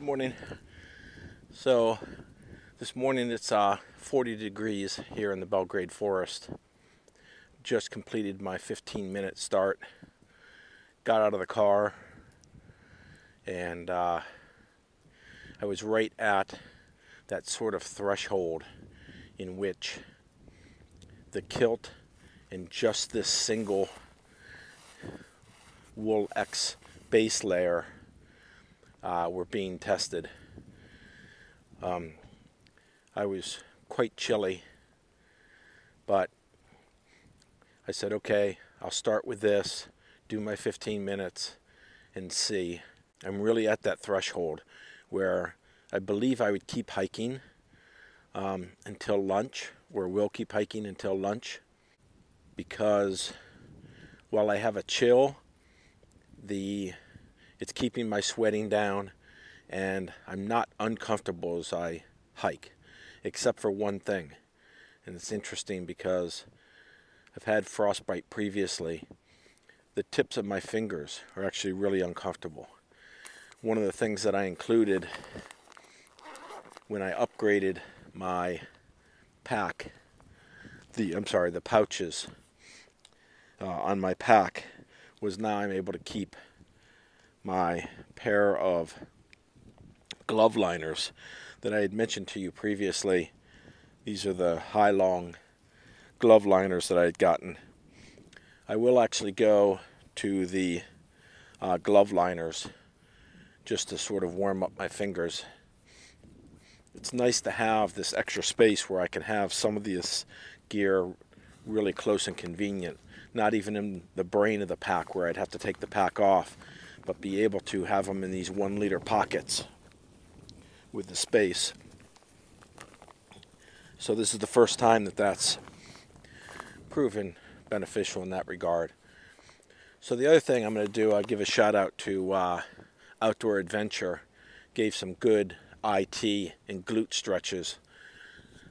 Morning. So this morning it's 40 degrees here in the Belgrade Forest. Just completed my 15-minute start. Got out of the car and I was right at that sort of threshold in which the kilt and just this single wool X base layer were being tested. I was quite chilly, but I said, okay, I'll start with this, do my 15 minutes, and see. I'm really at that threshold where I believe I would keep hiking until lunch, or will keep hiking until lunch, because while I have a chill, it's keeping my sweating down, and I'm not uncomfortable as I hike, except for one thing. And it's interesting because I've had frostbite previously. The tips of my fingers are actually really uncomfortable. One of the things that I included when I upgraded my pack, the pouches on my pack, was now I'm able to keep my pair of glove liners that I had mentioned to you previously. These are the high-long glove liners that I had gotten. I will actually go to the glove liners just to sort of warm up my fingers. It's nice to have this extra space where I can have some of this gear really close and convenient, not even in the brain of the pack where I'd have to take the pack off, but be able to have them in these 1-liter pockets with the space. So this is the first time that that's proven beneficial in that regard. So the other thing I'm going to do, I'll give a shout out to Outdoor Adventure. Gave some good IT and glute stretches.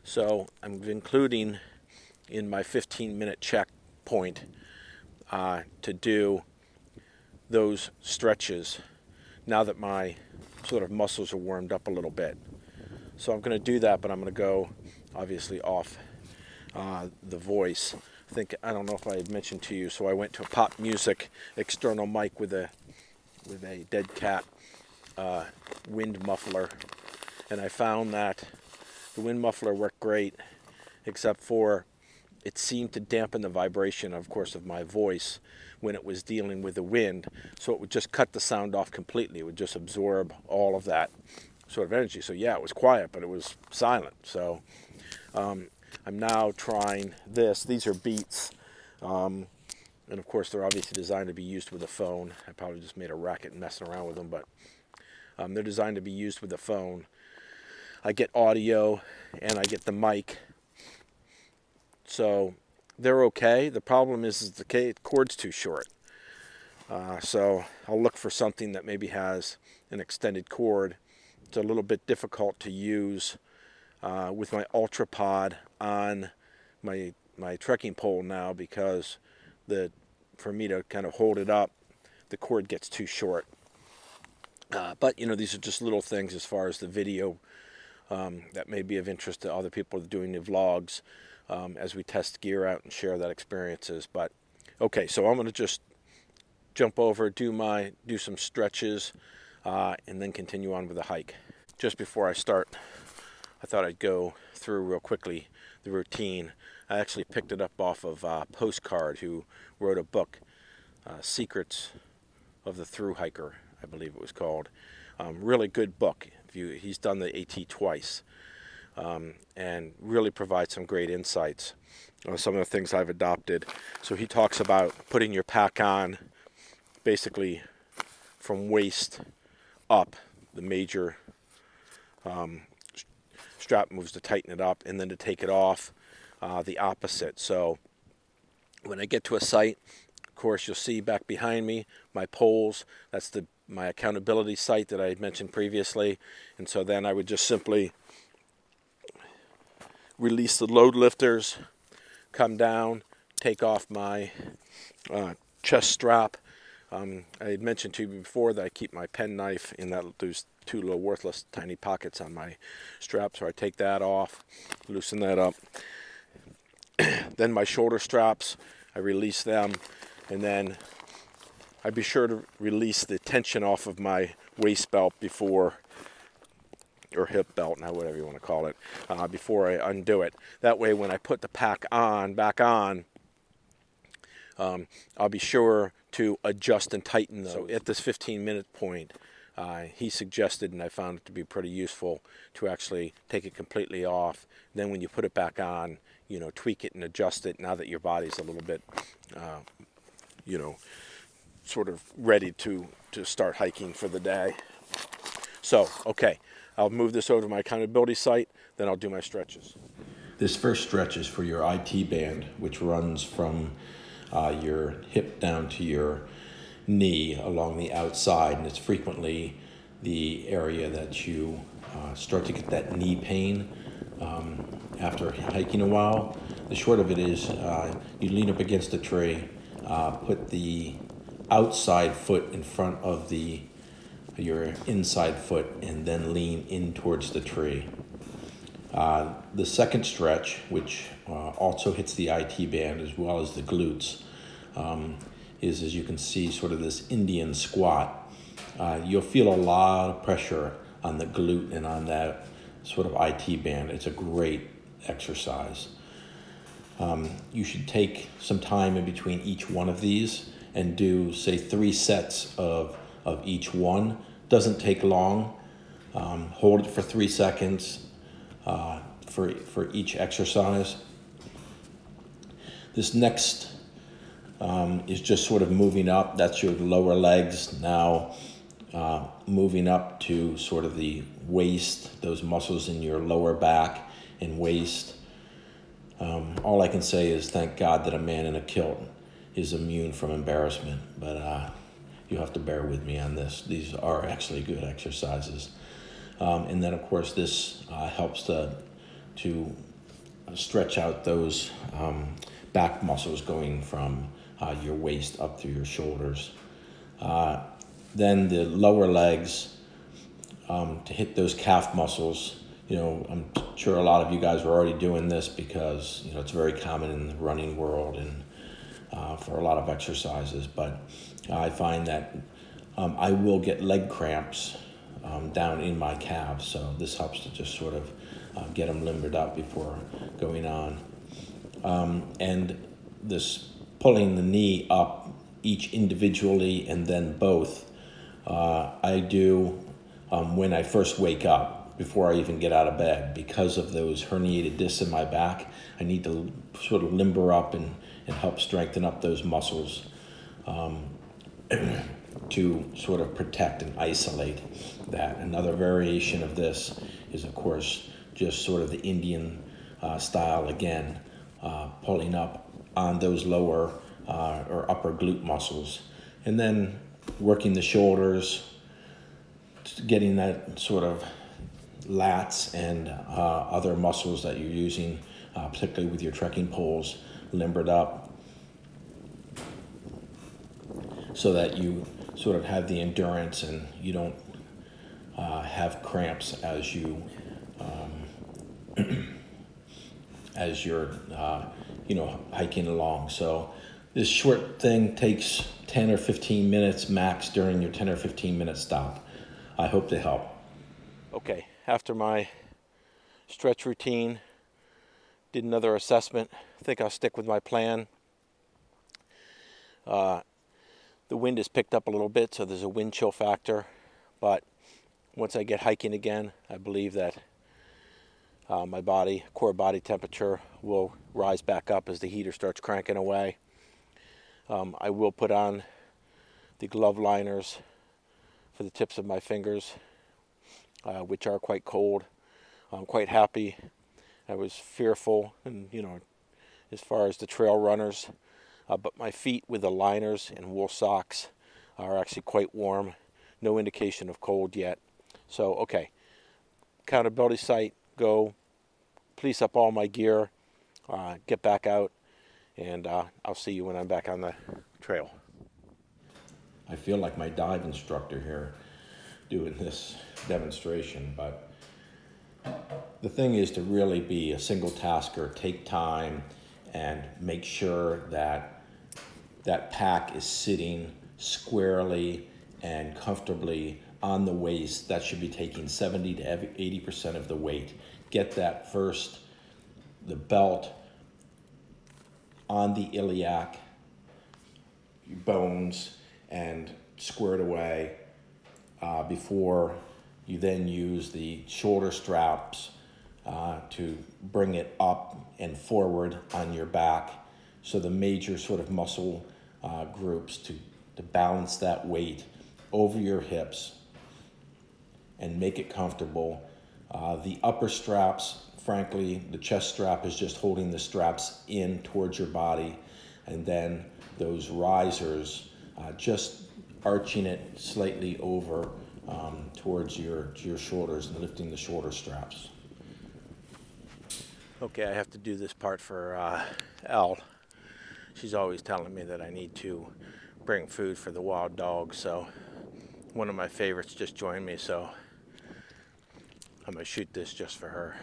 So I'm including in my 15-minute checkpoint to do those stretches now that my sort of muscles are warmed up a little bit. So I'm going to do that, but I'm going to go obviously off the voice. I don't know if I had mentioned to you, so I went to a pop music external mic with a dead cat wind muffler, and I found that the wind muffler worked great, except for it seemed to dampen the vibration, of course, of my voice when it was dealing with the wind. So it would just cut the sound off completely. It would just absorb all of that sort of energy. So yeah, it was quiet, but it was silent. So I'm now trying this. These are Beats. And of course, they're obviously designed to be used with a phone. I probably just made a racket messing around with them, but they're designed to be used with a phone. I get audio and I get the mic. So they're okay. The problem is the cord's too short. So I'll look for something that maybe has an extended cord. It's a little bit difficult to use with my Ultra Pod on my trekking pole now, because for me to kind of hold it up, the cord gets too short. But you know, these are just little things as far as the video that may be of interest to other people doing the vlogs as we test gear out and share that experiences. But okay, so I'm going to just jump over, do some stretches, and then continue on with the hike. Just before I start, I thought I'd go through real quickly the routine. I actually picked it up off of Postcard, who wrote a book, Secrets of the Thru-hiker, I believe it was called. Really good book. He's done the AT twice, and really provides some great insights on some of the things I've adopted. So he talks about putting your pack on basically from waist up, the major strap moves to tighten it up, and then to take it off, the opposite. So when I get to a site, of course, you'll see back behind me my poles. That's my accountability site that I had mentioned previously. And so then I would just simply release the load lifters, come down, take off my chest strap. I had mentioned to you before that I keep my pen knife in those two little worthless tiny pockets on my strap, so I take that off, loosen that up. Then my shoulder straps, I release them, and then I be sure to release the tension off of my waist belt before, or hip belt, now whatever you want to call it, before I undo it. That way when I put the pack on, back on, I'll be sure to adjust and tighten those. So at this 15-minute point, he suggested, and I found it to be pretty useful, to actually take it completely off. Then when you put it back on, you know, tweak it and adjust it now that your body's a little bit, you know, sort of ready to start hiking for the day. So, okay, I'll move this over to my accountability site, then I'll do my stretches. This first stretch is for your IT band, which runs from your hip down to your knee along the outside, and it's frequently the area that you start to get that knee pain after hiking a while. The short of it is you lean up against a tree, put the outside foot in front of your inside foot, and then lean in towards the tree. The second stretch, which also hits the IT band as well as the glutes, is, as you can see, sort of this Indian squat. You'll feel a lot of pressure on the glute and on that sort of IT band. It's a great exercise. You should take some time in between each one of these and do, say, 3 sets of each one. Doesn't take long. Hold it for 3 seconds for each exercise. This next is just sort of moving up. That's your lower legs now, moving up to sort of the waist, those muscles in your lower back and waist. All I can say is thank God that a man in a kilt is immune from embarrassment, but you have to bear with me on this. These are actually good exercises. And then, of course, this helps to stretch out those back muscles going from your waist up through your shoulders. Then the lower legs, to hit those calf muscles. You know, I'm sure a lot of you guys are already doing this because, you know, it's very common in the running world and for a lot of exercises. But I find that I will get leg cramps down in my calves, so this helps to just sort of get them limbered up before going on. And this pulling the knee up each individually and then both, I do when I first wake up, before I even get out of bed. Because of those herniated discs in my back, I need to sort of limber up and help strengthen up those muscles to sort of protect and isolate that. Another variation of this is, of course, just sort of the Indian style again, pulling up on those lower or upper glute muscles, and then working the shoulders, getting that sort of lats and other muscles that you're using, particularly with your trekking poles, limbered up so that you sort of have the endurance and you don't have cramps as you as you're you know, hiking along. So this short thing takes 10 or 15 minutes max during your 10 or 15 minute stop. I hope to help. Okay, after my stretch routine, did another assessment. I think I'll stick with my plan. The wind has picked up a little bit, so there's a wind chill factor. But once I get hiking again, I believe that my core body temperature will rise back up as the heater starts cranking away. I will put on the glove liners for the tips of my fingers, which are quite cold. I'm quite happy. I was fearful, and you know, as far as the trail runners, but my feet with the liners and wool socks are actually quite warm. No indication of cold yet. So, okay, accountability site, go, police up all my gear, get back out, and I'll see you when I'm back on the trail. I feel like my dive instructor here doing this demonstration, but the thing is to really be a single tasker, take time, and make sure that that pack is sitting squarely and comfortably on the waist. That should be taking 70 to 80% of the weight. Get that first, the belt on the iliac bones and squared away before you then use the shoulder straps to bring it up and forward on your back. So the major sort of muscle groups to balance that weight over your hips and make it comfortable. The upper straps, frankly, the chest strap is just holding the straps in towards your body, and then those risers just arching it slightly over towards your shoulders and lifting the shoulder straps. Okay, I have to do this part for Elle. She's always telling me that I need to bring food for the wild dogs, so one of my favorites just joined me, so I'm gonna shoot this just for her.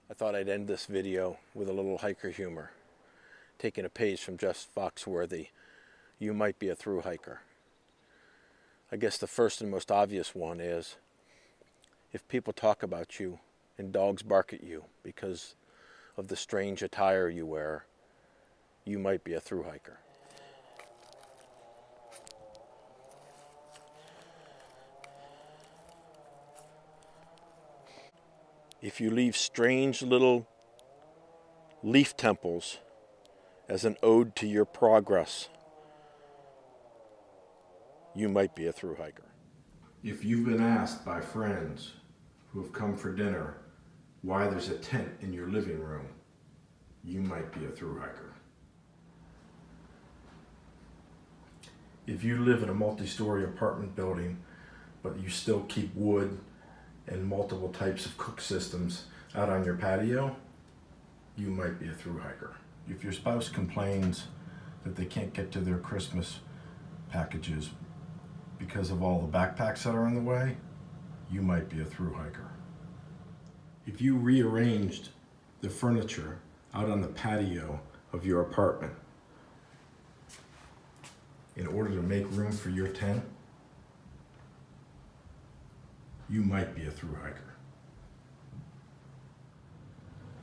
I thought I'd end this video with a little hiker humor, taking a page from Jeff Foxworthy, "You might be a thru-hiker." I guess the first and most obvious one is, if people talk about you and dogs bark at you because of the strange attire you wear, you might be a thru-hiker. If you leave strange little leaf temples as an ode to your progress, you might be a thru-hiker. If you've been asked by friends who have come for dinner why there's a tent in your living room, you might be a thru-hiker. If you live in a multi-story apartment building, but you still keep wood and multiple types of cook systems out on your patio, you might be a thru-hiker. If your spouse complains that they can't get to their Christmas packages because of all the backpacks that are in the way, you might be a thru-hiker. If you rearranged the furniture out on the patio of your apartment in order to make room for your tent, you might be a thru-hiker.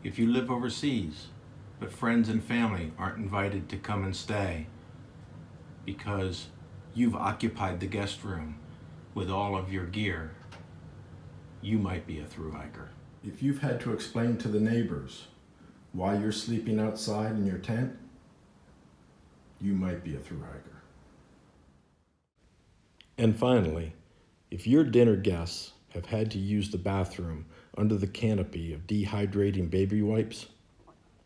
If you live overseas, but friends and family aren't invited to come and stay because you've occupied the guest room with all of your gear, you might be a thru-hiker. If you've had to explain to the neighbors why you're sleeping outside in your tent, you might be a thru-hiker. And finally, if your dinner guests have had to use the bathroom under the canopy of dehydrating baby wipes,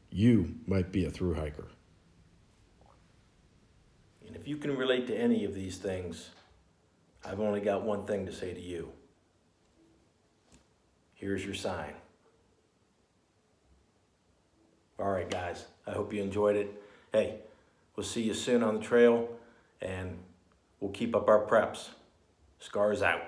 you might be a thru-hiker. And if you can relate to any of these things, I've only got one thing to say to you. Here's your sign. All right, guys, I hope you enjoyed it. Hey, we'll see you soon on the trail, and we'll keep up our preps. Scars out.